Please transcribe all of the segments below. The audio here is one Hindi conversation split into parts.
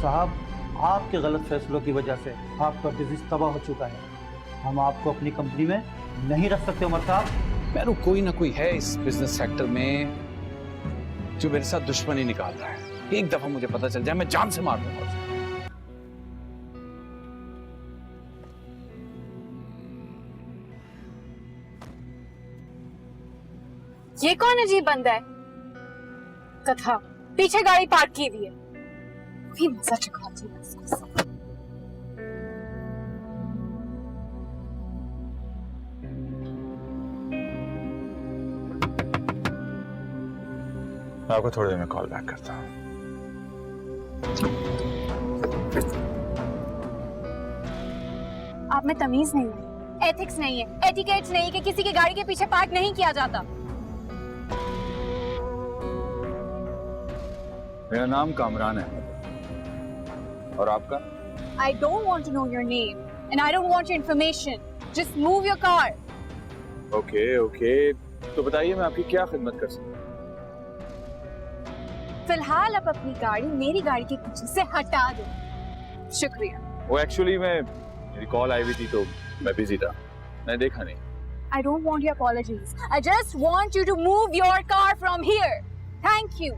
साहब, आपके गलत फैसलों की वजह से आपका बिजनेस तबाह हो चुका है। हम आपको अपनी कंपनी में नहीं रख सकते उमर साहब। मैनू कोई ना कोई है इस बिजनेस सेक्टर में जो मेरे साथ दुश्मनी निकाल रहा है। एक दफा मुझे पता चल जाए मैं जान से मार दूंगा उसे। ये कौन अजीब बंदा है? कथा पीछे गाड़ी पार्क की हुई है। भी मजा चुकाती है इसको। मैं आपको थोड़ी देर में कॉल बैक करता हूँ। आप में तमीज नहीं है, एथिक्स नहीं है, एटिकेट्स नहीं कि किसी की गाड़ी के पीछे पार्क नहीं किया जाता। मेरा नाम कामरान है और आपका? I don't want to know your name and I don't want your information. Just move your car. Okay okay, तो बताइए मैं आपकी क्या खिदमत कर सकता हूँ? फिलहाल आप अपनी गाड़ी मेरी गाड़ी के पीछे से हटा दो। शुक्रिया। वो एक्चुअली मेरी कॉल आई हुई थी तो मैं बिजी था, मैंने देखा नहीं। I don't want your apologies. I just want you to move your car from here. Thank you.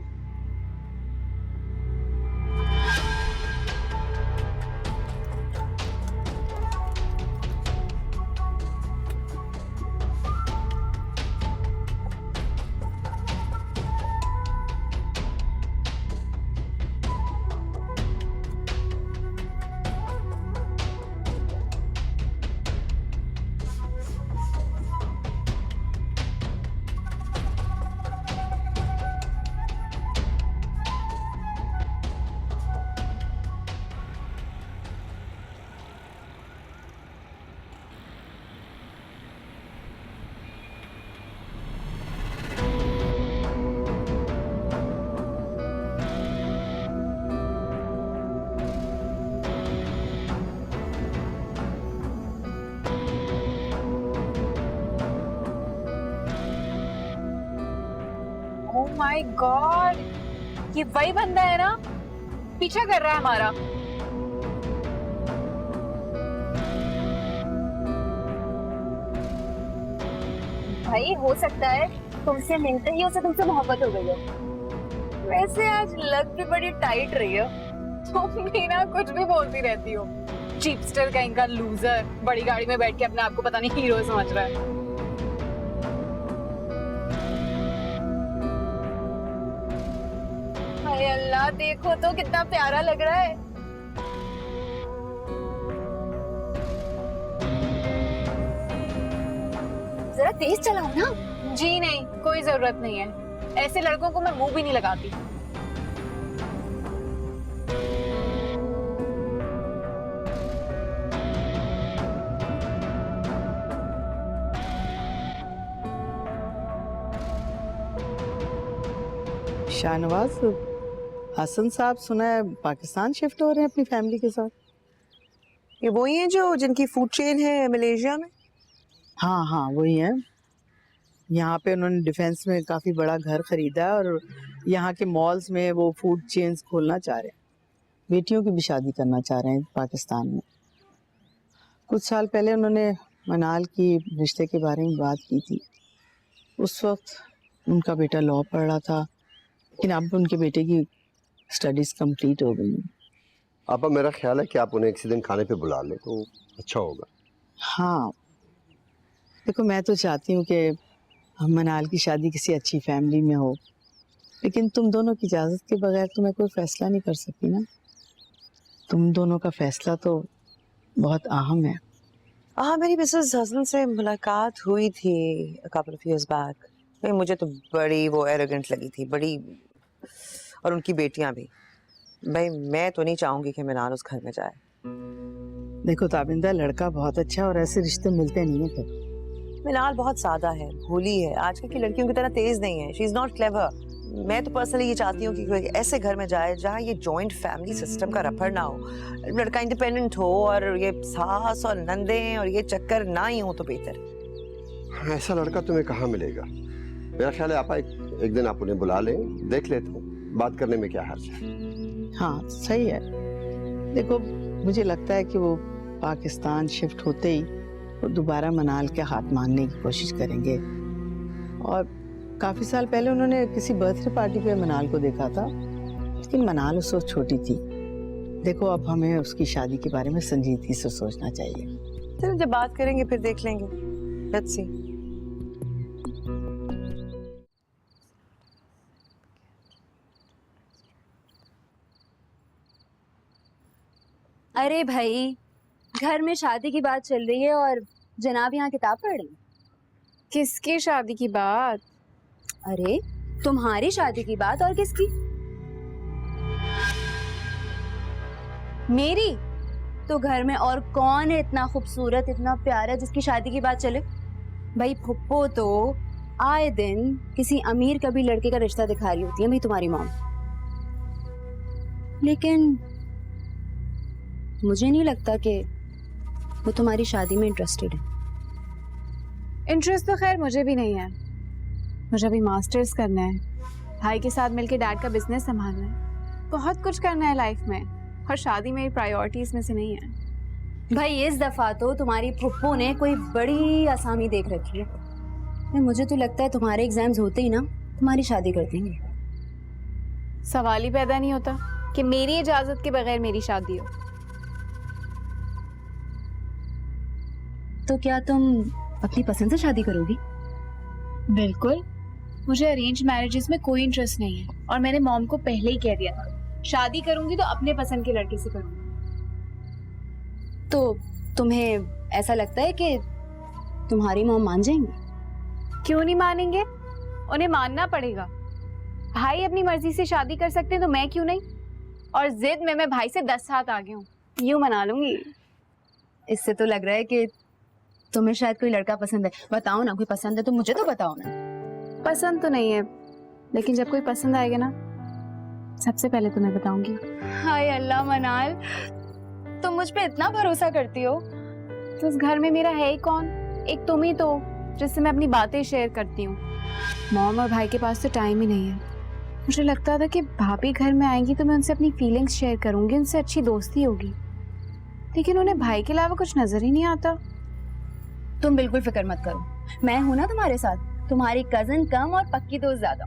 Oh my God! ये वही बंदा है ना? पीछा कर रहा है हमारा। भाई हो सकता है तुमसे मिलते ही उसे तुमसे मोहब्बत हो गई हो। वैसे आज लग भी बड़ी टाइट रही हो। तुम भी ना कुछ भी बोलती रहती हो। चीपस्टर का इनका लूजर बड़ी गाड़ी में बैठ के अपने आप को पता नहीं हीरो समझ रहा है। हाय अल्लाह, देखो तो कितना प्यारा लग रहा है। जरा तेज चलाओ ना। जी नहीं, कोई जरूरत नहीं है। ऐसे लड़कों को मैं मुंह भी नहीं लगाती। शाहनवाज, हसन साहब सुना है पाकिस्तान शिफ्ट हो रहे हैं अपनी फैमिली के साथ। ये वही है जो जिनकी फूड चेन है मलेशिया में? हाँ हाँ वही है। यहाँ पे उन्होंने डिफेंस में काफ़ी बड़ा घर खरीदा है और यहाँ के मॉल्स में वो फूड चेन्स खोलना चाह रहे हैं। बेटियों की भी शादी करना चाह रहे हैं पाकिस्तान में। कुछ साल पहले उन्होंने मनाल की रिश्ते के बारे में बात की थी। उस वक्त उनका बेटा लॉ पढ़ रहा था, लेकिन अब उनके बेटे की स्टडीज कंप्लीट हो गई। आपा, मेरा ख्याल है कि आप उन्हें किसी दिन खाने पे बुला लें तो अच्छा होगा। हाँ देखो, मैं तो चाहती हूँ कि मनाल की शादी किसी अच्छी फैमिली में हो, लेकिन तुम दोनों की इजाज़त के बगैर तो मैं कोई फैसला नहीं कर सकती ना। तुम दोनों का फैसला तो बहुत अहम है। हाँ, मेरी मिसेस हसन से मुलाकात हुई थी कपल ऑफ इयर्स बैक। मुझे तो बड़ी वो एरोगेंट लगी थी, बड़ी, और उनकी बेटियां भी। भाई मैं तो नहीं चाहूंगी कि मिनाल उस घर में जाए। देखो ताबिंदा, लड़का बहुत अच्छा है और ऐसे रिश्ते मिलते नहीं है फिर। मिनाल बहुत सादा है, भोली है, आजकल की लड़कियों की तरह तेज नहीं है। She is not clever. मैं तो पर्सनली ये चाहती हूँ कि कोई ऐसे घर में जाए जहाँ ये जॉइंट फैमिली सिस्टम का रफड़ ना हो, लड़का इंडिपेंडेंट हो और ये सास और नंदे और ये चक्कर ना ही हो तो बेहतर। ऐसा लड़का तुम्हें कहाँ मिलेगा? मेरा ख्याल है आपा एक दिन आप उन्हें बुला लें, देख लेते हैं, बात करने में क्या हर्ज है। हाँ सही है, देखो मुझे लगता है कि वो पाकिस्तान शिफ्ट होते ही वो दोबारा मनाल के हाथ मांगने की कोशिश करेंगे। और काफी साल पहले उन्होंने किसी बर्थडे पार्टी पे मनाल को देखा था, लेकिन मनाल उस वक्त छोटी थी। देखो अब हमें उसकी शादी के बारे में संजीदगी से सोचना चाहिए। चलो जब बात करेंगे फिर देख लेंगे। Let's see. अरे भाई, घर में शादी की बात चल रही है और जनाब यहाँ किताब पढ़ रही हैं। किसकी शादी की बात? अरे तुम्हारी शादी की बात, और किसकी? मेरी? तो घर में और कौन है इतना खूबसूरत, इतना प्यारा जिसकी शादी की बात चले? भाई फुप्पो तो आए दिन किसी अमीर कभी लड़के का रिश्ता दिखा रही होती है भाई तुम्हारी मॉम। लेकिन मुझे नहीं लगता कि वो तुम्हारी शादी में इंटरेस्टेड है। इंटरेस्ट तो खैर मुझे भी नहीं है। मुझे अभी मास्टर्स करना है, भाई के साथ मिलके डैड का बिजनेस संभालना है, बहुत कुछ करना है लाइफ में, और शादी मेरी प्रायोरिटीज में से नहीं है। भाई इस दफा तो तुम्हारी फुप्पो ने कोई बड़ी आसामी देख रखी है। मुझे तो लगता है तुम्हारे एग्जाम्स होते ही ना तुम्हारी शादी कर देंगे। सवाल ही पैदा नहीं होता कि मेरी इजाजत के बगैर मेरी शादी हो। तो क्या तुम अपनी पसंद से शादी करोगी? बिल्कुल, मुझे अरेंज मैरिजेस में कोई इंटरेस्ट नहीं है, और मैंने मॉम को पहले ही कह दिया था शादी करूंगी तो अपने पसंद के लड़के से करूंगी। तो तुम्हें ऐसा लगता है कि तुम्हारी मॉम मान जाएंगी? क्यों नहीं मानेंगे? उन्हें मानना पड़ेगा। भाई अपनी मर्जी से शादी कर सकते हैं तो मैं क्यों नहीं? और जिद में मैं भाई से 10 साथ आगे हूँ, यूं मना लूंगी। इससे तो लग रहा है कि तुम्हें शायद कोई लड़का पसंद है। बताओ ना, कोई पसंद है तो मुझे तो बताओ ना। पसंद तो नहीं है, लेकिन जब कोई पसंद आएगा ना सबसे पहले तुम्हें बताऊंगी। हाय अल्लाह मनाल, तुम मुझ पे इतना भरोसा करती हो। तो इस घर में मेरा है ही कौन? एक तुम ही तो, जिससे मैं अपनी बातें शेयर करती हूँ। मॉम और भाई के पास तो टाइम ही नहीं है। मुझे लगता था कि भाभी घर में आएंगी तो मैं उनसे अपनी फीलिंग्स शेयर करूंगी, उनसे अच्छी दोस्ती होगी, लेकिन उन्हें भाई के अलावा कुछ नजर ही नहीं आता। तुम बिल्कुल फिक्र मत करो, मैं हूं ना तुम्हारे साथ। तुम्हारी कजन कम और पक्की दोस्त ज्यादा।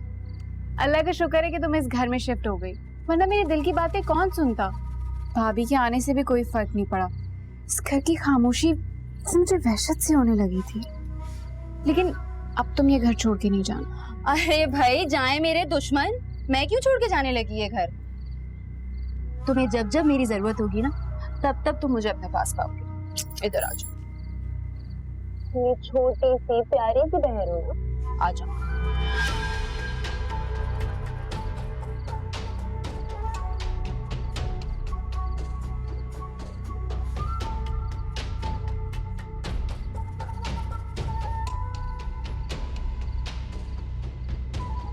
अल्लाह का शुक्र है कि तुम इस घर में शिफ्ट हो गई, वरना मेरे दिल की बातें कौन सुनता। भाभी के आने से भी कोई फर्क नहीं पड़ा। इस घर की खामोशी से मुझे वहशत सी होने लगी थी। लेकिन अब तुम ये घर छोड़ के नहीं जाना। अरे भाई जाए मेरे दुश्मन, मैं क्यों छोड़ के जाने लगी ये घर? तुम्हें जब जब मेरी जरूरत होगी ना, तब तब तुम मुझे अपने पास पाओगे। इधर आ जाओ। ये छोटी सी प्यारी सी बहन हो ना, आ जाओ।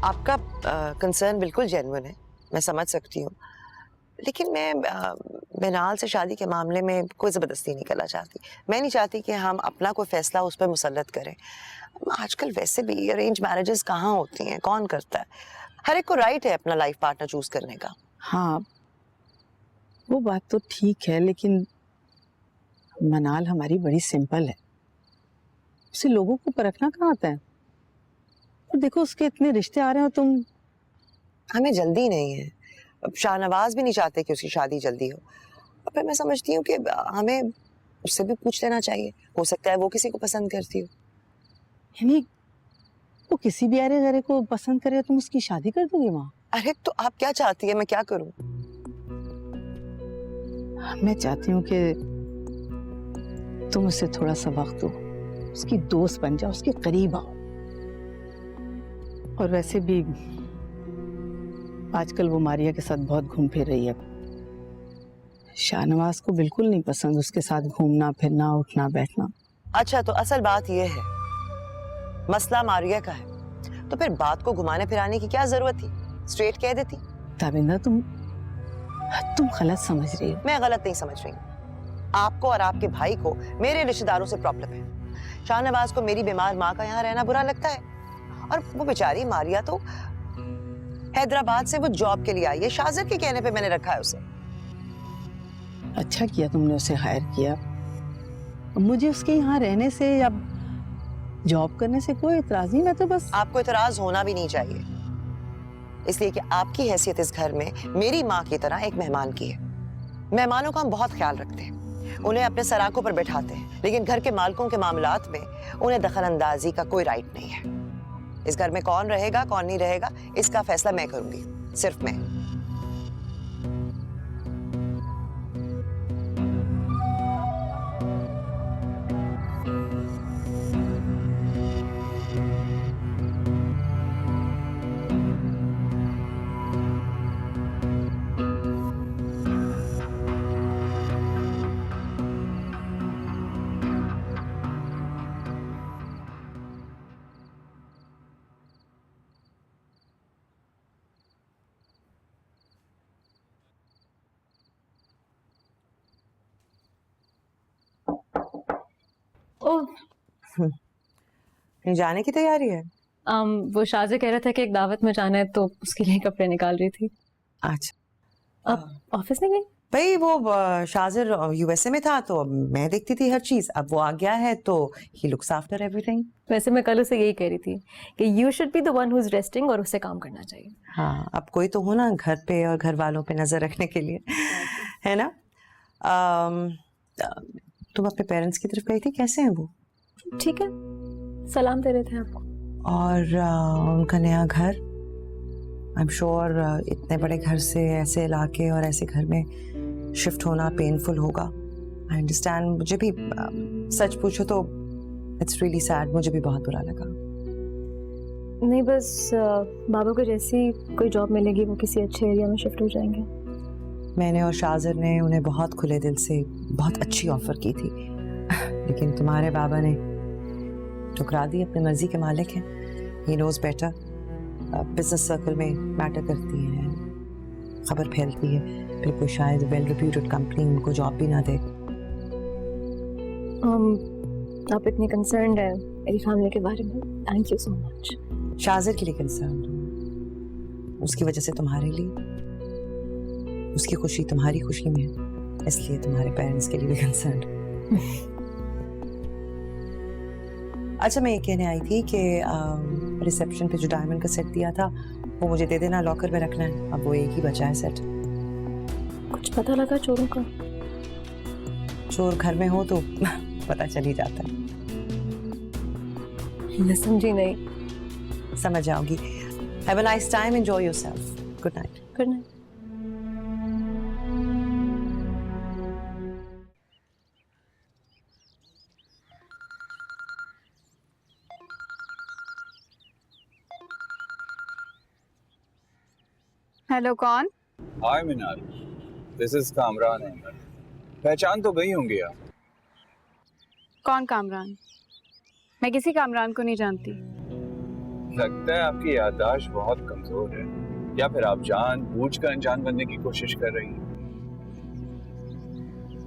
आपका कंसर्न बिल्कुल जेन्युइन है, मैं समझ सकती हूँ, लेकिन मैं मनाल से शादी के मामले में कोई ज़बरदस्ती नहीं करना चाहती। मैं नहीं चाहती कि हम अपना कोई फैसला उस पर मुसल्लत करें। आजकल वैसे भी अरेंज मैरिजेस कहाँ होती हैं, कौन करता है? हर एक को राइट है अपना लाइफ पार्टनर चूज करने का। हाँ वो बात तो ठीक है, लेकिन मनाल हमारी बड़ी सिंपल है, उसे लोगों को परखना कहाँ आता है। तो देखो उसके इतने रिश्ते आ रहे हो तुम। हमें जल्दी नहीं है, अब शाहनवाज भी नहीं चाहते कि उसकी शादी जल्दी हो। और फिर मैं समझती हूँ कि हमें उससे भी पूछ लेना चाहिए, हो सकता है वो किसी को पसंद करती हो। यानी वो किसी भी अरे गरे को पसंद करे तुम उसकी शादी कर दोगे वहाँ? अरे तो आप क्या चाहती है, मैं क्या करूँ? मैं चाहती हूँ कि तुम उससे थोड़ा सा वक्त दो, उसकी दोस्त बन जाओ, उसके करीब आओ। और वैसे भी आजकल वो मारिया के साथ बहुत घूम फिर रही है। शाहनवाज को बिल्कुल नहीं पसंद उसके साथ घूमना फिरना, उठना बैठना। अच्छा तो असल बात यह है, मसला मारिया का है, तो फिर बात को घुमाने फिराने की क्या जरूरत थी? स्ट्रेट कह देती। ताबिंदा तुम गलत समझ रही हो। मैं गलत नहीं समझ रही हूँ। आपको और आपके भाई को मेरे रिश्तेदारों से प्रॉब्लम है। शाहनवाज को मेरी बीमार माँ का यहाँ रहना बुरा लगता है, और वो बेचारी मारिया तो हैदराबाद से वो जॉब के लिए आई है, शाज़र के कहने पे मैंने रखा है उसे। अच्छा किया तुमने उसे हायर किया। मुझे उसके यहाँ रहने से या जॉब करने से कोई इतराज नहीं, मैं तो बस आपको इतराज होना भी नहीं चाहिए, इसलिए कि आपकी हैसियत इस घर में मेरी माँ की तरह एक मेहमान की है। मेहमानों का हम बहुत ख्याल रखते हैं, उन्हें अपने सराखों पर बैठाते हैं, लेकिन घर के मालिकों के मामलात में उन्हें दखल अंदाजी का कोई राइट नहीं है। इस घर में कौन रहेगा कौन नहीं रहेगा इसका फैसला मैं करूंगी, सिर्फ मैं। ओह कहीं जाने की तैयारी है? वो शाज़े कह रहा था कि एक दावत में जाना है, तो उसके लिए कपड़े निकाल रही थी। अच्छा, अब ऑफिस नहीं गई? भाई वो शाजिर यूएसए में था तो मैं देखती थी हर चीज, अब वो आ गया है तो ही लुक्स आफ्टर एवरीथिंग। वैसे मैं कल उसे यही कह रही थी कि you should be the one who is resting, और उसे काम करना चाहिए। हाँ, अब कोई तो हो ना घर पे और घर वालों पे नजर रखने के लिए, है ना? तुम अपने पेरेंट्स की तरफ गई थी, कैसे हैं वो? ठीक है, सलाम दे रहे थे आपको। और उनका नया घर, आई एम श्योर इतने बड़े घर से ऐसे इलाके और ऐसे घर में शिफ्ट होना पेनफुल होगा। आई अंडरस्टैंड, मुझे भी सच पूछो तो इट्स रियली सैड, मुझे भी बहुत बुरा लगा। नहीं, बस बाबा को जैसी कोई जॉब मिलेगी वो किसी अच्छे एरिया में शिफ्ट हो जाएंगे। मैंने और शाजिर ने उन्हें बहुत खुले दिल से बहुत अच्छी ऑफर की थी, लेकिन तुम्हारे बाबा ने ठुकरा दी। अपनी मर्जी के मालिक हैं, he knows better. Business circle में मैटर करती है, खबर फैलती है, फिर कोई शायद वेल रिप्यूटेड कंपनी उनको जॉब भी ना दे। आप इतनी कंसर्न्ड है मेरी फैमिली के बारे में, थैंक यू सो मच। शाजिर के लिए कंसर्न, उसकी वजह से तुम्हारे लिए, उसकी खुशी तुम्हारी खुशी में है, इसलिए तुम्हारे पेरेंट्स के लिए भी कंसर्न। अच्छा, मैं ये कहने आई थी कि रिसेप्शन पे जो डायमंड का सेट दिया था वो मुझे दे देना, लॉकर में रखना है, अब वो एक ही बचा है सेट। कुछ पता लगा चोरों का? चोर घर में हो तो पता चल ही जाता है। मैं समझी नहीं। समझ जाओगी। Have a nice time, enjoy yourself, good night. Good night. Hello, कौन? हाय मिनाल, दिस इज कामरान अहमद। पहचान तो गई होंगी आप। कौन कामरान? मैं किसी कामरान को नहीं जानती। लगता है आपकी याददाश्त बहुत कमजोर है, या फिर आप जानबूझकर अनजान बनने की कोशिश कर रही हैं।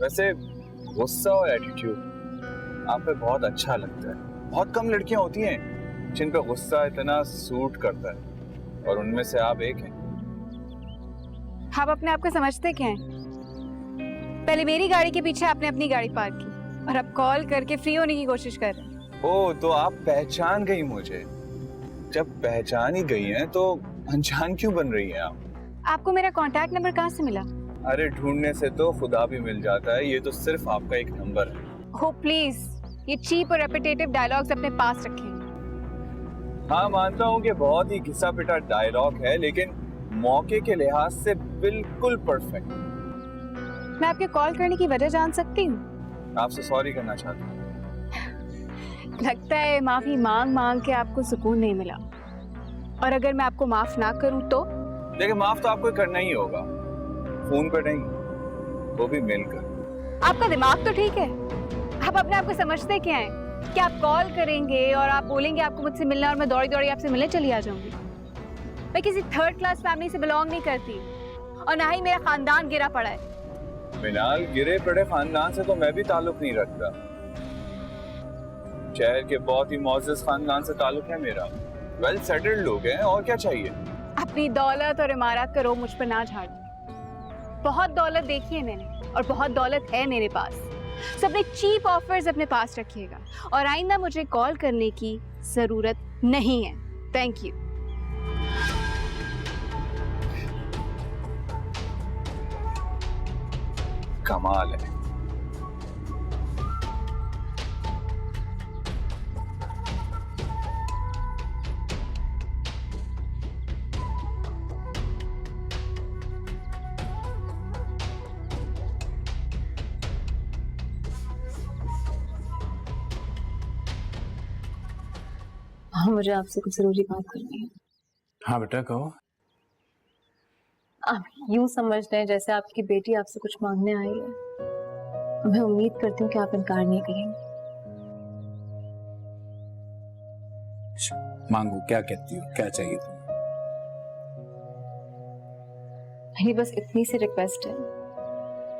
वैसे गुस्सा और एटीट्यूड आप पे बहुत अच्छा लगता है। बहुत कम लड़कियां होती हैं जिन पे गुस्सा इतना सूट करता है, और उनमें से आप एक हैं। आप अपने आप को समझते क्या हैं? पहले मेरी गाड़ी के पीछे आपने अपनी गाड़ी पार्क की और अब कॉल करके फ्री होने की कोशिश कर रहे हैं। ओ, तो आप पहचान गई मुझे। जब पहचान ही गई हैं तो अनजान क्यों बन रही हैं आप? आपको मेरा कांटेक्ट नंबर कहाँ से मिला? अरे ढूंढने से तो खुदा भी मिल जाता है, ये तो सिर्फ आपका एक नंबर है। हो प्लीज, ये चीप और रेपिटेटिव डायलॉग्स अपने पास रखें। हाँ, मानता हूँ कि बहुत ही घिसा पिटा डायलॉग है, लेकिन मौके के लिहाज से बिल्कुल परफेक्ट। मैं आपके कॉल करने की वजह जान सकती हूँ? आपसे सॉरी करना चाहता हूँ। लगता है माफी मांग मांग के आपको सुकून नहीं मिला, और अगर मैं आपको माफ ना करूँ तो? देखिए, माफ तो आपको करना ही होगा, फोन पर नहीं, वो भी मिलकर। आपका दिमाग तो ठीक है? आप अपने आप को समझते क्या हैं कि आप कॉल करेंगे और आप बोलेंगे आपको मुझसे मिलना, और मैं दौड़ी दौड़ी आपसे मिलने चली आ जाऊंगी? मैं किसी थर्ड क्लास फैमिली से बिलोंग नहीं करती, और ना ही मेरा खानदान गिरा पड़ा है। मिनाल, गिरे पड़े खानदान से तो मैं भी ताल्लुक नहीं रखता। शहर के बहुत ही मौजूद खानदान से ताल्लुक है मेरा। वेल सेटल्ड लोग हैं, और क्या चाहिए? अपनी दौलत और इमारत का रोब मुझ पर ना झाड़ो। बहुत दौलत देखी है मैंने, और बहुत दौलत है मेरे पास। तो अपने चीप ऑफर्स अपने पास रखिएगा और आइंदा मुझे कॉल करने की जरूरत नहीं है। Thank you. कमाल है। हाँ, मुझे आपसे कुछ जरूरी बात करनी है। हाँ बेटा कहो। आप यूं समझ रहे हैं जैसे आपकी बेटी आपसे कुछ मांगने आई है। मैं उम्मीद करती हूँ कि आप इनकार नहीं करेंगे। मांगो, क्या कहती हो, क्या चाहिए तुम्हें? मेरी बस इतनी सी रिक्वेस्ट है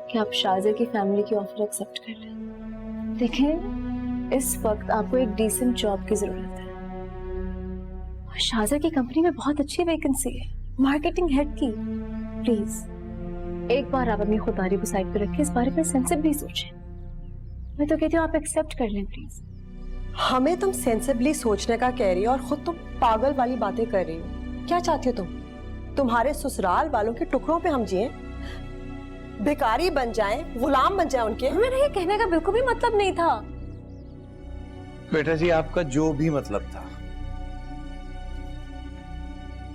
कि आप शाहज़ा की फैमिली की ऑफर एक्सेप्ट कर लें। देखें, इस वक्त आपको एक डिसेंट जॉब की जरूरत है। शाहज़ा की कंपनी में बहुत अच्छी वैकेंसी है, मार्केटिंग हेड की। प्लीज एक बार आप अपनी खुदारी को साइड पे रखिए, इस बारे में सेंसिबली सोचें। मैं तो कहती हूँ आप एक्सेप्ट कर लें प्लीज। हमें तुम सेंसिबली सोचने का कह रही हो और खुद तुम पागल वाली बातें कर रही हो। क्या चाहती हो तुम? तुम्हारे ससुराल वालों के टुकड़ों पे हम जिए, भिखारी बन जाएं, गुलाम बन जाएं उनके? मेरा ये कहने का बिल्कुल भी मतलब नहीं था। बेटा जी, आपका जो भी मतलब था,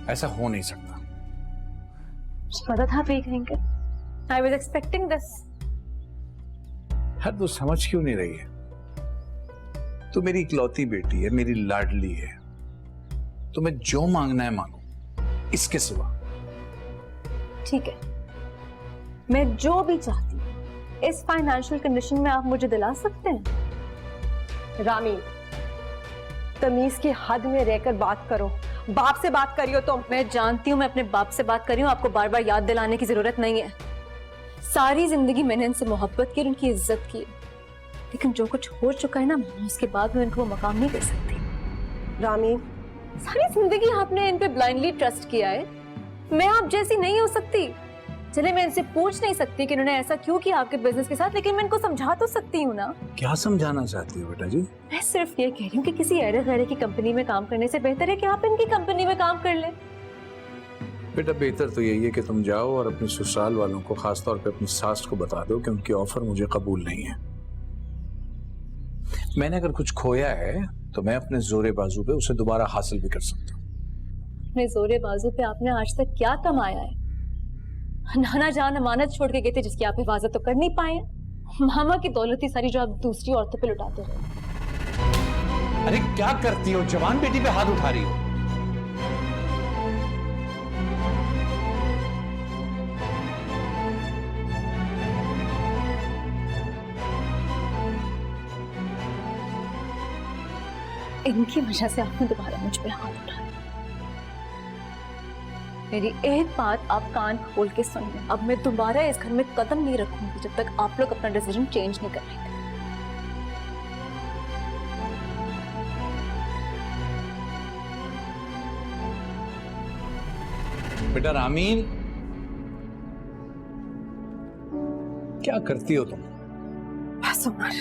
ऐसा हो नहीं सकता। पता था आप यही कहेंगे। I was expecting this. हर तो समझ क्यों नहीं रही है? तू मेरी इकलौती बेटी है, मेरी लाडली है। तुम्हें जो मांगना है मांगो, इसके सिवा। ठीक है, मैं जो भी चाहती हूँ इस फाइनेंशियल कंडीशन में आप मुझे दिला सकते हैं। रामी, तमीज की हद में रहकर बात करो। बाप से बात करियो तुम। मैं जानती हूँ मैं अपने बाप से बात कर रही हूँ, आपको बार बार याद दिलाने की जरूरत नहीं है। सारी जिंदगी मैंने इनसे मोहब्बत की, उनकी इज्जत की, लेकिन जो कुछ हो चुका है ना मामा, उसके बाद मैं इनको वो मकाम नहीं दे सकती। रामी, सारी जिंदगी आपने इन पे ब्लाइंडली ट्रस्ट किया है। मैं आप जैसी नहीं हो सकती। चले मैं इनसे पूछ नहीं सकती कि इन्होंने ऐसा क्यों किया आपके बिजनेस के साथ, लेकिन मैं इनको समझा तो सकती हूँ ना। क्या समझाना चाहती हो बेटा जी? मैं सिर्फ ये कह रही हूँ कि किसी अरे गहरे की कंपनी में काम करने से बेहतर है कि आप इनकी कंपनी में काम कर लें। बेटा बेहतर तो यही है कि तुम जाओ और अपने ससुराल वालों को, खासतौर पे अपनी सास को बता दो कि उनकी ऑफर मुझे कबूल नहीं है। मैंने अगर कुछ खोया है तो मैं अपने जोरे बाजू पे उसे दोबारा हासिल भी कर सकता हूँ। अपने जोरे बाजू पे आपने आज तक क्या कमाया है? नाना जान अमानत छोड़ के गए थे जिसकी आप हिफाजत तो कर नहीं पाए। मामा की दौलत ही सारी जो आप दूसरी औरतों पे लुटाते रहे। अरे क्या करती हो, जवान बेटी पे हाथ उठा रही हो। इनकी वजह से आपने दोबारा मुझ पे हाथ उठाया। मेरी एक बात आप कान खोल के सुन लें, अब मैं दोबारा इस घर में कदम नहीं रखूंगी जब तक आप लोग अपना डिसीजन चेंज नहीं कर लेंगे। बेटा रामीन, क्या करती हो तुम? बस उमर,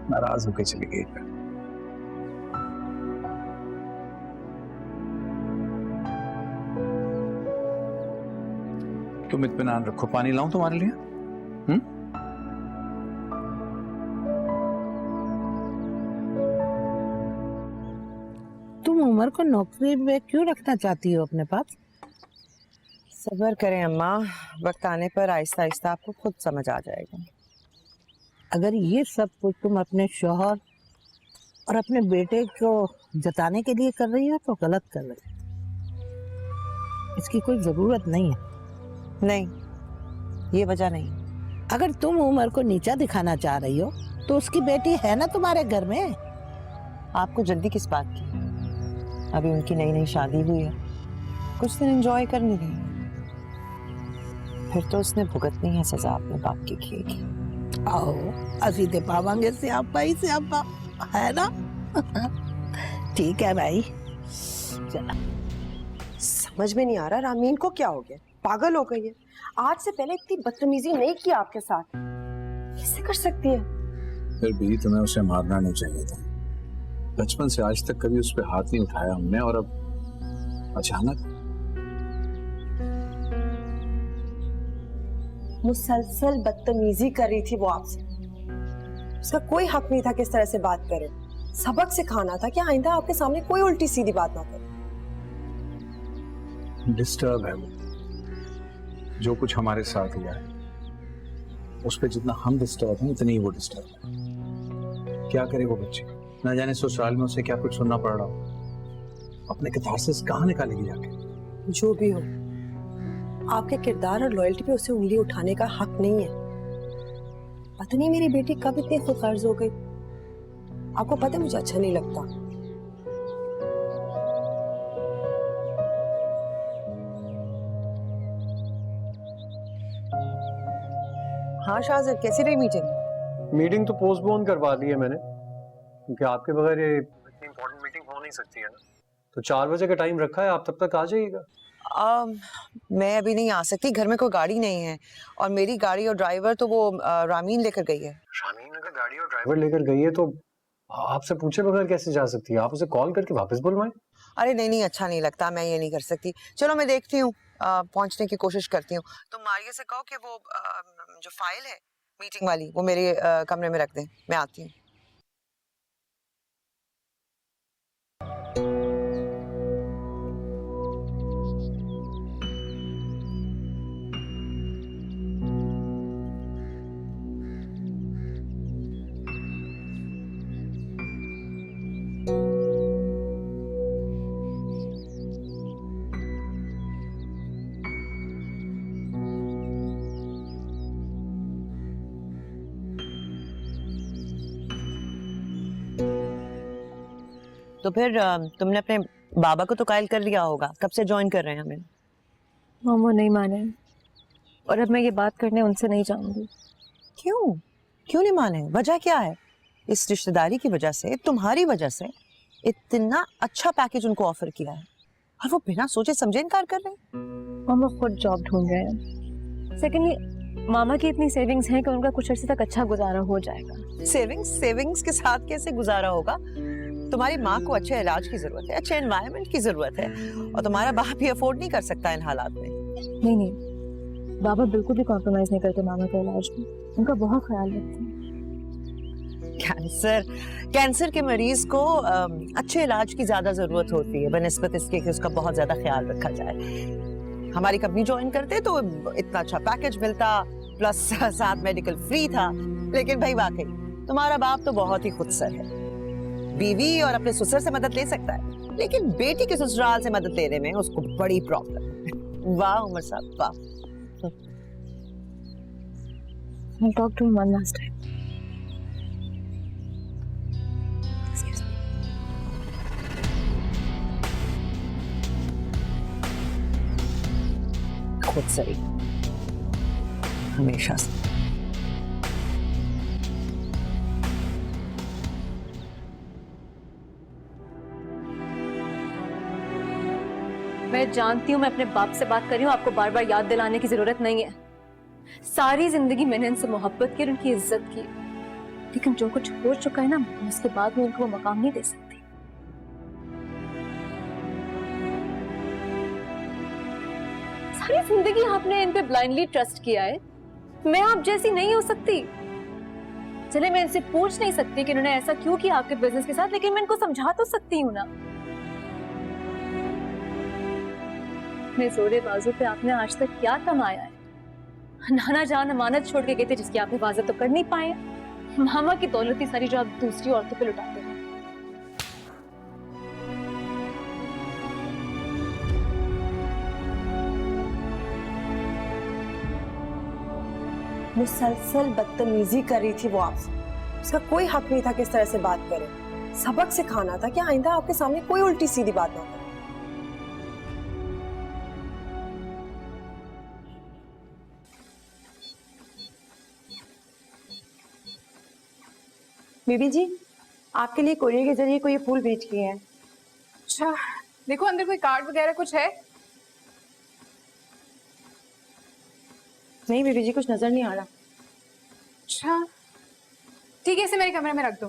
नाराज होकर चली गई। तुम इत्मीनान रखो, पानी लाऊं तुम्हारे लिए? तुम उमर को नौकरी में क्यों रखना चाहती हो अपने पास? सब्र करें अम्मा, वक्त आने पर आहिस्ता आहिस्ता आपको खुद समझ आ जाएगा। अगर ये सब कुछ तुम अपने शौहर और अपने बेटे को जताने के लिए कर रही हो तो गलत कर रही हो। इसकी कोई जरूरत नहीं है। नहीं, ये वजह नहीं। अगर तुम उमर को नीचा दिखाना चाह रही हो तो उसकी बेटी है ना तुम्हारे घर में। आपको जल्दी किस बात की? अभी उनकी नई नई शादी हुई है, कुछ दिन एंजॉय करने दें, फिर तो उसने भुगतनी है सजा अपने बाप की किए की। आओ असी दे पावांगे स्यापा ही स्यापा, है ना? ठीक है भाई, चला। समझ में नहीं आ रहा रामीन को क्या हो गया। पागल हो गई है। आज से पहले इतनी बदतमीजी नहीं की आपके साथ, कैसे कर सकती है? फिर भी तुम्हें उसे मारना नहीं चाहिए था। बचपन से आज तक कभी उस पर हाथ नहीं उठाया हमने, और अब अचानक। मुसलसल बदतमीजी कर रही थी वो आपसे, उसका कोई हक नहीं था किस तरह से बात करे। सबक सिखाना था कि आइंदा आपके सामने कोई उल्टी सीधी बात ना करे। डिस्टर्ब है वो, जो कुछ हमारे साथ हुआ है उस पर जितना हम डिस्टर्ब हैं उतनी ही वो डिस्टर्ब है। क्या करे वो बच्ची, ना जाने ससुराल में उसे क्या कुछ सुनना पड़ रहा हो। अपने कैथारसिस कहाँ निकालेगी जाके? जो भी हो, आपके किरदार और लॉयल्टी पे उसे उंगली उठाने का हक नहीं है। पता नहीं मेरी बेटी कब इतनी खुदगर्ज हो गई। आपको पता है मुझे अच्छा नहीं लगता। हाँ शाहज़द, कैसी रही मीटिंग? मीटिंग तो पोस्टपोन करवा दी है मैंने, क्योंकि आपके बगैर ये इतनी इंपॉर्टेंट मीटिंग हो नहीं सकती है ना। तो 4 बजे का टाइम रखा है, आप तब तक आ जाइएगा। मैं अभी नहीं आ सकती, घर में कोई गाड़ी नहीं है, और मेरी गाड़ी और ड्राइवर तो वो रामीन लेकर गई है। शामीन अगर गाड़ी और ड्राइवर लेकर गई है तो आपसे पूछे बगैर कैसे जा सकती है? आप उसे कॉल करके वापस बुलवाएं। अरे नहीं नहीं, अच्छा नहीं लगता, मैं ये नहीं कर सकती। चलो मैं देखती हूँ, पहुंचने की कोशिश करती हूँ। तुम मारिया से कहो कि वो जो फाइल है मीटिंग वाली वो मेरे कमरे में रख दें, मैं आती हूँ। तो फिर तुमने अपने बाबा को तो कायल कर लिया होगा, कब से ज्वाइन कर रहे हैं हमें? वो नहीं माने, और अब मैं ये बात करने उनसे नहीं जाऊंगी। क्यों क्यों नहीं माने? वजह क्या है? इस रिश्तेदारी की वजह से, तुम्हारी वजह से इतना अच्छा पैकेज उनको ऑफर किया है और वो बिना सोचे समझे इनकार कर रहे हैं। मामा खुद जॉब ढूंढ रहे हैं। सेकेंडली मामा की इतनी सेविंग्स हैं कि उनका कुछ अर्से तक अच्छा गुजारा हो जाएगा। सेविंग्स के साथ कैसे गुजारा होगा? तुम्हारी माँ को अच्छे इलाज की जरूरत है, अच्छे एनवायरनमेंट की जरूरत है, और तुम्हारा बाप भी अफोर्ड नहीं कर सकता इन हालात में। नहीं, बाबा बिल्कुल भी कॉम्प्रोमाइज नहीं करते मामा के इलाज में, उनका बहुत ख्याल रखते हैं। कैंसर के मरीज को अच्छे इलाज की ज्यादा जरूरत होती है बनिस्बत इसके कि उसका बहुत ज्यादा ख्याल रखा जाए। हमारी कंपनी ज्वाइन करते तो इतना अच्छा पैकेज मिलता, प्लस साथ मेडिकल फ्री था। लेकिन भाई वाकई तुम्हारा बाप तो बहुत ही खुदसर है, बीवी और अपने ससुर से मदद ले सकता है, लेकिन बेटी के ससुराल से मदद लेने में उसको बड़ी प्रॉब्लम है। वाह उमर साहब वाह। I'll talk to him one last time. खुदसरी हमेशा से। मैं जानती हूँ मैं अपने बाप से बात कर रही हूँ, आपको बार बार याद दिलाने की जरूरत नहीं है। सारी जिंदगी मैंने इनसे मोहब्बत की और उनकी इज्जत की, लेकिन जो कुछ हो चुका है ना, उसके बाद मैं उनको वो मकाम नहीं दे सकती। सारी जिंदगी आपने इन पे ब्लाइंडली ट्रस्ट किया है। मैं आप जैसी नहीं हो सकती। चले मैं इनसे पूछ नहीं सकती कि उन्होंने ऐसा क्यों किया आपके बिजनेस के साथ, लेकिन मैं इनको समझा तो सकती हूँ ना। अपने जोरे बाजू पे आपने आज तक क्या कमाया है? नाना जान अमानत छोड़ के गए थे जिसकी आप हिफाजत तो कर नहीं पाए। मामा की दौलत ही सारी जो आप दूसरी औरतों पे लुटाते हैं। मुसलसल बदतमीजी कर रही थी वो आपसे, उसका कोई हक नहीं था किस तरह से बात करे। सबक सिखाना था कि आइंदा आपके सामने कोई उल्टी सीधी बात ना करे। बीबी जी, आपके लिए कोरियर के जरिए कोई फूल भेज किए हैं। अच्छा, देखो अंदर कोई कार्ड वगैरह कुछ है? नहीं बीबी जी, कुछ नजर नहीं आ रहा। अच्छा ठीक है, इसे मेरे कमरे में रख दो,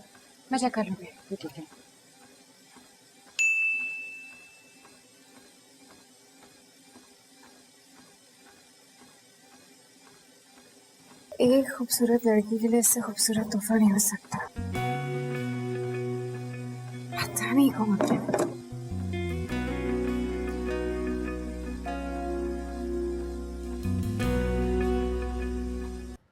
मैं चेक कर लूंगी। ठीक है। एक खूबसूरत लड़की के लिए इससे खूबसूरत तोहफा नहीं हो सकता। पता नहीं कौन है।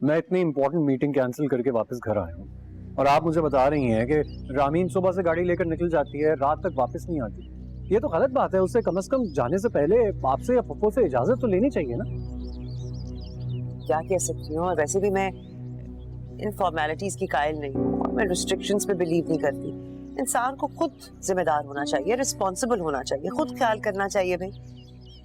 मैं इतनी इंपॉर्टेंट मीटिंग कैंसिल करके वापस घर आया हूँ और आप मुझे बता रही हैं कि रामीन सुबह से गाड़ी लेकर निकल जाती है, रात तक वापस नहीं आती। ये तो गलत बात है। उसे कम से कम जाने से पहले आपसे या पप्पो से इजाजत तो लेनी चाहिए ना। क्या कह सकती हूँ, और वैसे भी मैं इन फॉर्मेलिटीज की कायल नहीं हूँ और मैं रिस्ट्रिक्शंस पे बिलीव नहीं करती। इंसान को खुद जिम्मेदार होना चाहिए, रिस्पॉन्सिबल होना चाहिए, खुद ख्याल करना चाहिए। भाई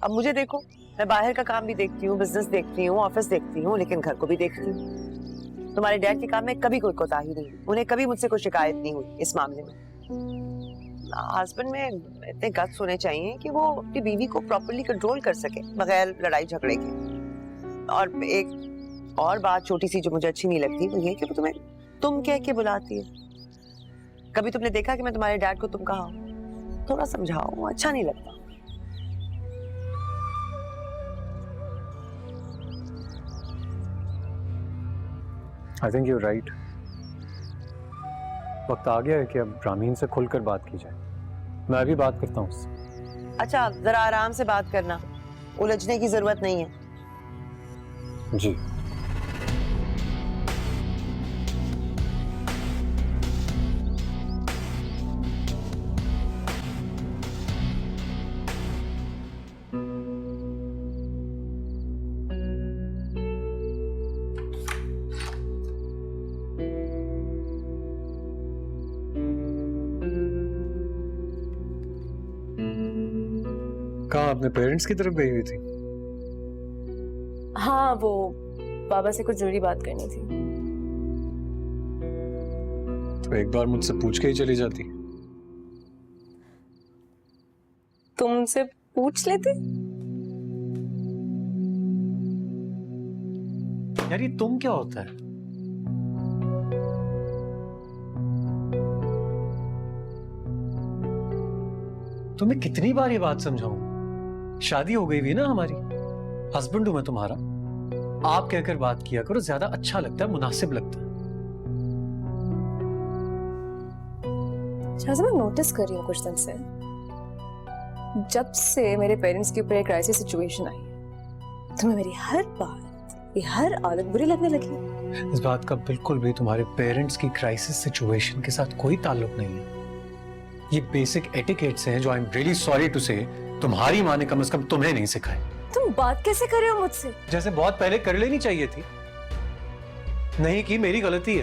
अब मुझे देखो, मैं बाहर का काम भी देखती हूँ, बिजनेस देखती हूँ, ऑफिस देखती हूँ, लेकिन घर को भी देखती हूँ। तुम्हारे डैड के काम में कभी कोई कोताही नहीं हुई, उन्हें कभी मुझसे कोई शिकायत नहीं हुई इस मामले में। हस्बैंड में इतने गट्स होने चाहिए कि वो अपनी बीवी को प्रॉपर्ली कंट्रोल कर सके बगैर लड़ाई झगड़े के। और एक और बात छोटी सी जो मुझे अच्छी नहीं लगती वो ये कि वो तुम्हें तुम कह के बुलाती है। कभी तुमने देखा कि मैं तुम्हारे डैड को तुम कहा? थोड़ा समझाओ, अच्छा नहीं लगता। I think you right. वक्त आ गया है कि अब रामीन से खुलकर बात की जाए। मैं भी बात करता हूँ उससे। अच्छा जरा आराम से बात करना, उलझने की जरूरत नहीं है। जी कहाँ अपने पेरेंट्स की तरफ गई हुई थी? हाँ, वो बाबा से कुछ जरूरी बात करनी थी। तो एक बार मुझसे पूछ के ही चली जाती। तुमसे पूछ लेते। यार ये तुम क्या होता है? तुम्हें कितनी बार ये बात समझाऊं? शादी हो गई हुई ना हमारी, हस्बैंड हूं मैं तुम्हारा। आप कहकर बात किया करो, ज्यादा अच्छा लगता है, मुनासिब लगता है। शाहज़ा, मैं नोटिस कर रही हूँ कुछ दिन से, जब से मेरे पेरेंट्स के ऊपर एक क्राइसिस सिचुएशन आई है, तुम्हें मेरी हर बात, ये हर आदत बुरी लगने लगी। इस बात का बिल्कुल भी तुम्हारे पेरेंट्स की क्राइसिस सिचुएशन के साथ कोई ताल्लुक नहीं है। ये बेसिक एटिकेट्स हैं जो I am really sorry to say तुम्हारी माँ ने कम से कम तुम्हें नहीं सिखाए। तुम बात कैसे कर रहे हो मुझसे? जैसे बहुत पहले कर लेनी चाहिए थी, नहीं की मेरी गलती है।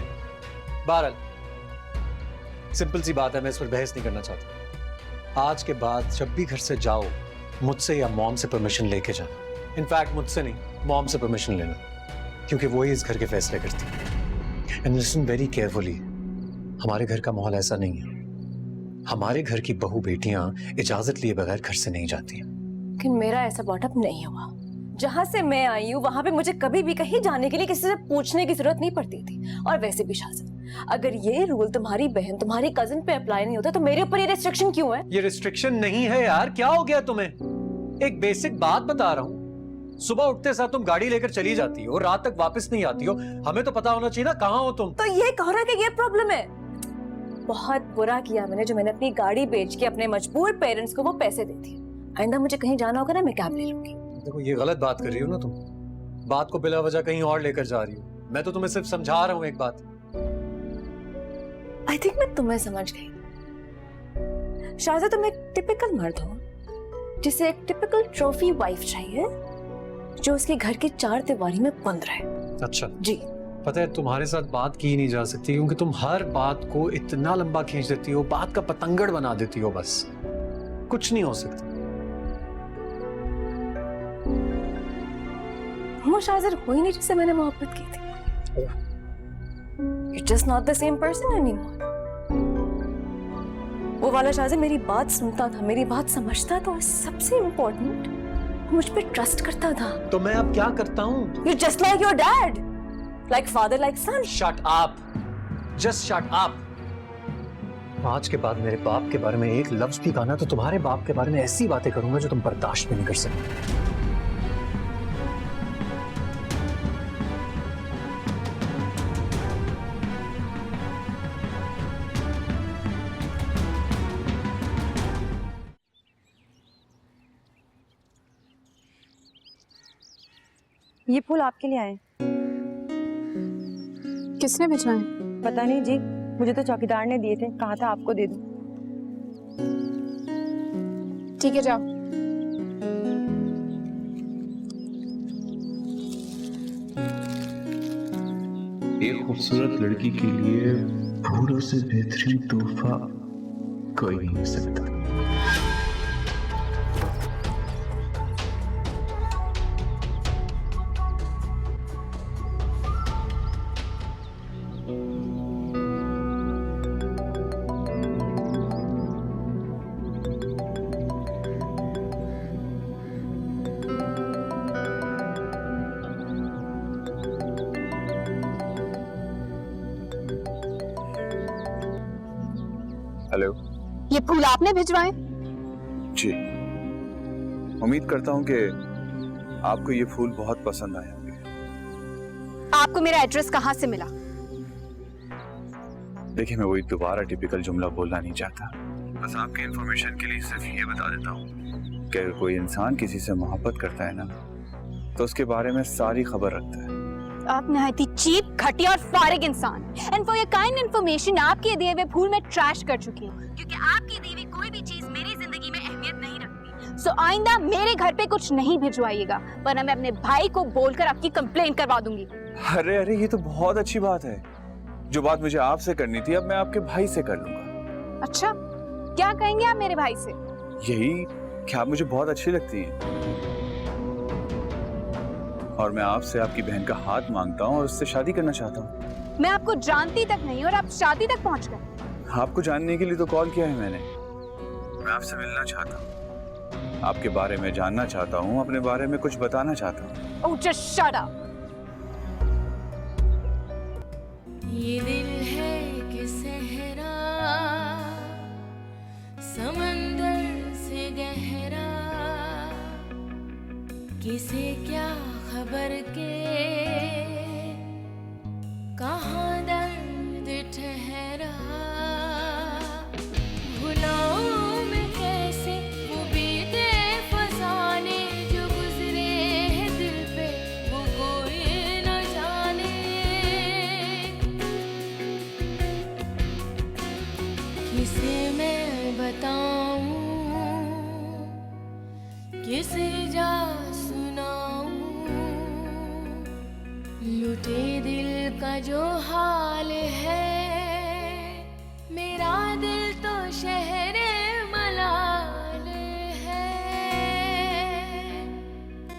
बहरहाल सिंपल सी बात है, मैं इस पर बहस नहीं करना चाहता। आज के बाद जब भी घर से जाओ, मुझसे या मॉम से परमिशन लेके जाना। इनफैक्ट मुझसे नहीं, मॉम से परमिशन लेना, क्योंकि वो ही इस घर के फैसले करती है। एंड लिसन वेरी केयरफुली, हमारे घर का माहौल ऐसा नहीं है। हमारे घर की बहू बेटियां इजाजत लिए बगैर घर से नहीं जाती। लेकिन मेरा ऐसा बॉटअप नहीं हुआ। जहां से मैं आई हूँ वहां पे मुझे कभी भी कहीं जाने के लिए किसी से पूछने की जरूरत नहीं पड़ती थी। और वैसे भी शाहज़ा, अगर ये रूल तुम्हारी बहन, तुम्हारी कजिन पे अप्लाई नहीं होता तो मेरे ऊपर ये रिस्ट्रिक्शन क्यों है? ये रिस्ट्रिक्शन नहीं है यार, क्या हो गया तुम्हें? एक बेसिक बात बता रहा हूँ, सुबह उठते साथ तुम गाड़ी लेकर चली जाती हो, रात तक वापस नहीं आती हो। हमें तो पता होना चाहिए ना कहाँ हो तुम। तो ये कह रहा कि ये प्रॉब्लम है। बहुत बुरा किया मैंने जो मैंने अपनी गाड़ी बेच के अपने मजबूर पेरेंट्स को वो पैसे दी थी। आइंदा मुझे कहीं जाना होगा ना, मैं कैब ले लूंगी। देखो ये गलत बात कर रही हो ना तुम, बात को बिला वजह कहीं और लेकर जा रही हो। मैं तो तुम्हें सिर्फ समझा रहा हूँ एक बात। आई थिंक मैं तुम्हें समझ गई। शाहज़ा, तुम एक टिपिकल मर्द हो जिसे एक टिपिकल ट्रॉफी वाइफ चाहिए जो उसके घर की चार दीवारी में बंद रहे। अच्छा जी, पता है तुम्हारे साथ बात की ही नहीं जा सकती, क्योंकि तुम हर बात को इतना लंबा खींच देती हो, बात का पतंगड़ बना देती हो। बस कुछ नहीं हो सकता। वो शाहज़ा हो ही नहीं जिससे मैंने मोहब्बत की थी। You're just not the same person anymore. वो वाला शाहज़ा मेरी बात सुनता था, मेरी बात समझता था, और सबसे इम्पोर्टेंट मुझ पे ट्रस्ट करता था। तो मैं अब क्या करता हूँ? You're just like your dad, like father, like son. Shut up, just shut up. आज के बाद मेरे बाप के बारे में एक लफ्ज भी कहना तो तुम्हारे बाप के बारे में ऐसी बातें करूंगा जो तुम बर्दाश्त भी नहीं कर सकते। ये फूल आपके लिए आए। किसने भिजवाए? पता नहीं जी, मुझे तो चौकीदार ने दिए थे, कहा था आपको दे दूं। ठीक है, जाओ। एक खूबसूरत लड़की के लिए फूलों से बेहतरीन तोहफा कोई नहीं हो सकता। हेलो ये फूल आपने भिजवाए? जी, उम्मीद करता हूँ कि आपको ये फूल बहुत पसंद आए होंगे। आपको मेरा एड्रेस कहाँ से मिला? देखिए, मैं वही दोबारा टिपिकल जुमला बोलना नहीं चाहता, बस आपके इंफॉर्मेशन के लिए सिर्फ ये बता देता हूँ कि अगर कोई इंसान किसी से मोहब्बत करता है ना, तो उसके बारे में सारी खबर रखता है। आप नहायती चीप, घटिया और फारिग इंसान। And for your kind information, आपके दिए हुए फूल में ट्रैश कर चुकी हूँ, क्योंकि आपकी दी हुई कोई भी चीज मेरी जिंदगी में अहमियत नहीं रखती। सो आइंदा मेरे घर पे कुछ नहीं भिजवाइएगा, वरना मैं अपने भाई को बोलकर आपकी कंप्लेन करवा दूंगी। अरे अरे, ये तो बहुत अच्छी बात है। जो बात मुझे आपसे करनी थी, अब मैं आपके भाई से कर लूंगा। अच्छा, क्या कहेंगे आप मेरे भाई से? यही कि आप मुझे बहुत अच्छी लगती हैं, और मैं आपसे आपकी बहन का हाथ मांगता हूँ और उससे शादी करना चाहता हूँ। मैं आपको जानती तक नहीं और आप शादी तक पहुंच गए। आपको जानने के लिए तो कॉल किया है मैंने। मैं आपसे मिलना चाहता हूँ, आपके बारे में जानना चाहता हूँ, अपने बारे में कुछ बताना चाहता हूँ। Oh, just shut up. ये दिल है कि सहरा समंदर से गहरा, किसे क्या खबर के कहाँ दर्द ठहरा। भुलाऊं मैं कैसे वो बीते फसाने जो गुजरे हैं दिल पे, वो कोई न जाने। किसे मैं बताऊं, किसे जा सुनाऊं, लुटे दिल का जो हाल है। मेरा दिल तो शहरे मलाल है,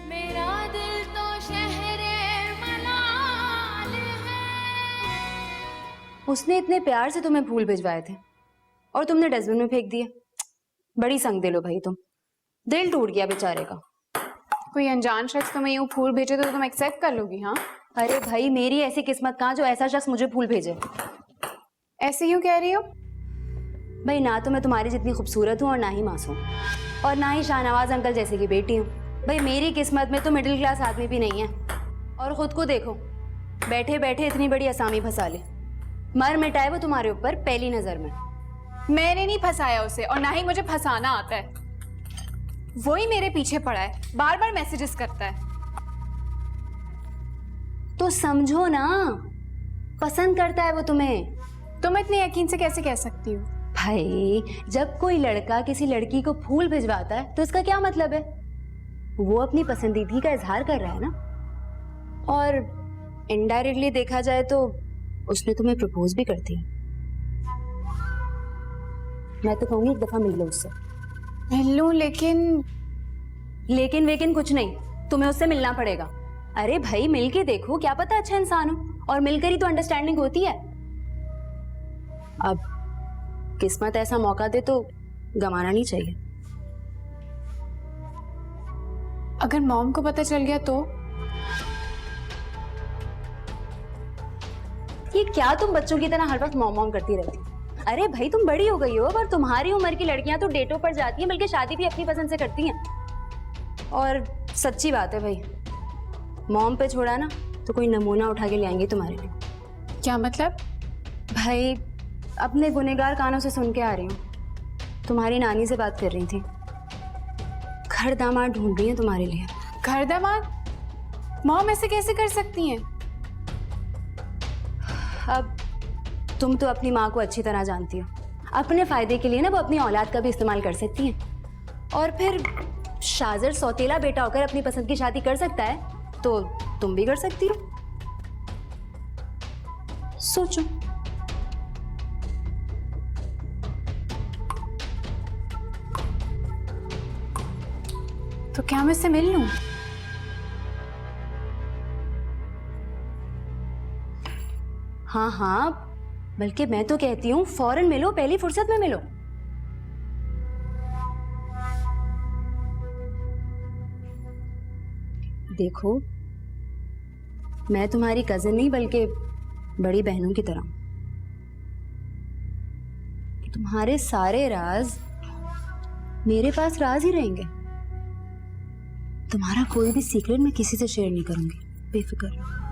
मेरा दिल तो शहरे मलाल है। उसने इतने प्यार से तुम्हें फूल भिजवाए थे और तुमने डस्टबिन में फेंक दिए। बड़ी संग दिल हो भाई तुम, दिल टूट गया बेचारे का। कोई अनजान शख्स तुम्हें यूं फूल भेजे तो तुम एक्सेप्ट कर लोगी? हाँ, अरे भाई, मेरी ऐसी किस्मत कहाँ जो ऐसा शख्स मुझे फूल भेजे। ऐसे क्यों कह रही हो? भाई, ना तो मैं तुम्हारी जितनी खूबसूरत हूँ और ना ही मासूम, और ना ही शाहनवाज अंकल जैसे की बेटी हूँ। भाई, मेरी किस्मत में तो मिडिल क्लास आदमी भी नहीं है। और खुद को देखो, बैठे बैठे इतनी बड़ी असामी फंसा ली। मर मिटाए वो तुम्हारे ऊपर पहली नजर में। मैंने नहीं फंसाया उसे, और ना ही मुझे फंसाना आता है। वही मेरे पीछे पड़ा है, बार बार मैसेजेस करता है। तो समझो ना, पसंद करता है वो तुम्हें। तुम इतने यकीन से कैसे कह सकती हो? भाई, जब कोई लड़का किसी लड़की को फूल भिजवाता है तो इसका क्या मतलब है? वो अपनी पसंदीदगी का इजहार कर रहा है ना। और इनडायरेक्टली देखा जाए तो उसने तुम्हें प्रपोज भी कर दिया। मैं तो कहूंगी एक दफा मिल लो उससे। मिल लूं, लेकिन वेकिन कुछ नहीं, तुम्हें उससे मिलना पड़ेगा। अरे भाई, मिल के देखो, क्या पता अच्छा इंसान हो, और मिलकर ही तो अंडरस्टैंडिंग होती है। अब किस्मत ऐसा मौका दे तो गंवाना नहीं चाहिए। अगर मॉम को पता चल गया तो? ये क्या तुम बच्चों की तरह हर वक्त मॉम मॉम करती रहती हो? अरे भाई तुम बड़ी हो गई हो, और तुम्हारी उम्र की लड़कियां तो डेटों पर जाती हैं, बल्कि शादी भी अपनी पसंद से करती हैं। और सच्ची बात है भाई, मॉम पे छोड़ा ना तो कोई नमूना उठा के ले आएंगी तुम्हारे लिए। क्या मतलब? भाई अपने गुनहगार कानों से सुन के आ रही हूँ, तुम्हारी नानी से बात कर रही थी, घर दामाद ढूंढ रही है तुम्हारे लिए। घर दामाद? मॉम ऐसे कैसे कर सकती हैं? अब तुम तो अपनी माँ को अच्छी तरह जानती हो, अपने फायदे के लिए ना वो अपनी औलाद का भी इस्तेमाल कर सकती हैं। और फिर शाजर सौतेला बेटा होकर अपनी पसंद की शादी कर सकता है तो तुम भी कर सकती हो। सोचो। तो क्या मैं इससे मिल लूं? हाँ हाँ, बल्कि मैं तो कहती हूँ फौरन मिलो, पहली फुर्सत में मिलो। देखो, मैं तुम्हारी कजिन नहीं बल्कि बड़ी बहनों की तरह हूं। तुम्हारे सारे राज मेरे पास राज ही रहेंगे। तुम्हारा कोई भी सीक्रेट मैं किसी से शेयर नहीं करूंगी, बेफिक्र रहो।